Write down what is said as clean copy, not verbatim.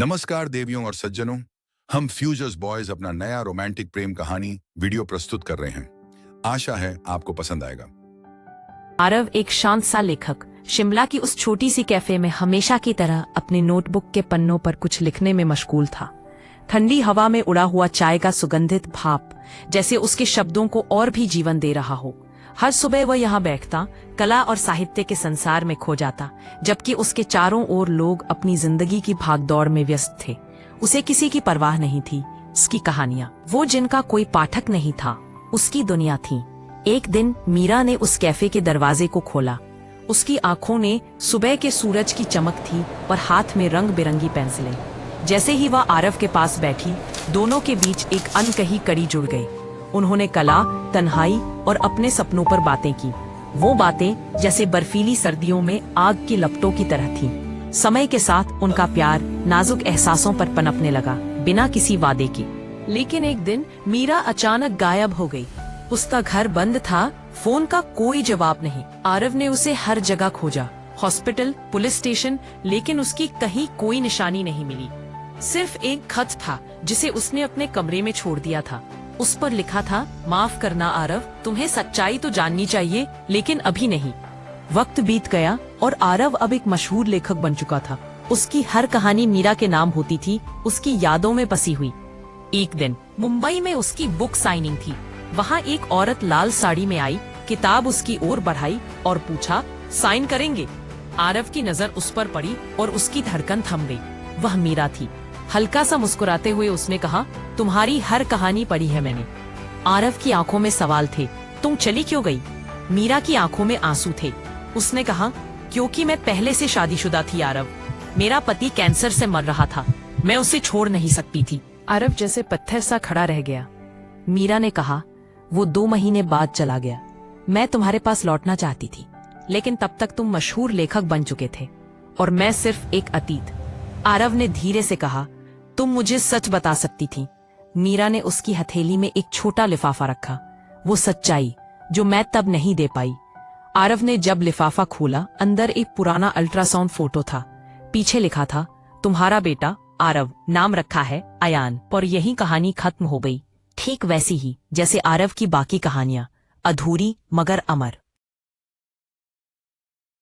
नमस्कार देवियों और सज्जनों, हम फ्यूजर्स बॉयज अपना नया रोमांटिक प्रेम कहानी वीडियो प्रस्तुत कर रहे हैं। आशा है आपको पसंद आएगा। आरव एक शांत सा लेखक शिमला की उस छोटी सी कैफे में हमेशा की तरह अपने नोटबुक के पन्नों पर कुछ लिखने में मशगूल था। ठंडी हवा में उड़ा हुआ चाय का सुगंधित भाप जैसे उसके शब्दों को और भी जीवन दे रहा हो। हर सुबह वह यहाँ बैठता, कला और साहित्य के संसार में खो जाता, जबकि उसके चारों ओर लोग अपनी जिंदगी की भागदौड़ में व्यस्त थे। उसे किसी की परवाह नहीं थी। उसकी कहानियां, वो जिनका कोई पाठक नहीं था, उसकी दुनिया थी। एक दिन मीरा ने उस कैफे के दरवाजे को खोला। उसकी आंखों ने सुबह के सूरज की चमक थी और हाथ में रंग बिरंगी पेंसिलें। जैसे ही वह आरव के पास बैठी, दोनों के बीच एक अनकही कड़ी जुड़ गई। उन्होंने कला, तन्हाई और अपने सपनों पर बातें की। वो बातें जैसे बर्फीली सर्दियों में आग की लपटों की तरह थीं। समय के साथ उनका प्यार नाजुक एहसासों पर पनपने लगा, बिना किसी वादे के। लेकिन एक दिन मीरा अचानक गायब हो गई। उसका घर बंद था, फोन का कोई जवाब नहीं। आरव ने उसे हर जगह खोजा, हॉस्पिटल, पुलिस स्टेशन, लेकिन उसकी कहीं कोई निशानी नहीं मिली। सिर्फ एक खत था जिसे उसने अपने कमरे में छोड़ दिया था। उस पर लिखा था, माफ करना आरव, तुम्हें सच्चाई तो जाननी चाहिए, लेकिन अभी नहीं। वक्त बीत गया और आरव अब एक मशहूर लेखक बन चुका था। उसकी हर कहानी मीरा के नाम होती थी, उसकी यादों में बसी हुई। एक दिन मुंबई में उसकी बुक साइनिंग थी। वहाँ एक औरत लाल साड़ी में आई, किताब उसकी ओर बढ़ाई और पूछा, साइन करेंगे? आरव की नजर उस पर पड़ी और उसकी धड़कन थम गई। वह मीरा थी। हल्का सा मुस्कुराते हुए उसने कहा, तुम्हारी हर कहानी पढ़ी है मैंने। आरव की आंखों में सवाल थे, तुम चली क्यों गई? मीरा की आंखों में आंसू थे। उसने कहा, क्योंकि मैं पहले से शादीशुदा थी आरव। मेरा पति कैंसर से मर रहा था, मैं उसे छोड़ नहीं सकती थी। आरव जैसे पत्थर सा खड़ा रह गया। मीरा ने कहा, वो 2 महीने बाद चला गया। मैं तुम्हारे पास लौटना चाहती थी, लेकिन तब तक तुम मशहूर लेखक बन चुके थे और मैं सिर्फ एक अतीत। आरव ने धीरे से कहा, तुम मुझे सच बता सकती थी। मीरा ने उसकी हथेली में एक छोटा लिफाफा रखा, वो सच्चाई जो मैं तब नहीं दे पाई। आरव ने जब लिफाफा खोला, अंदर एक पुराना अल्ट्रासाउंड फोटो था। पीछे लिखा था, तुम्हारा बेटा आरव, नाम रखा है अयान। और यही कहानी खत्म हो गई, ठीक वैसी ही जैसे आरव की बाकी कहानियां, अधूरी मगर अमर।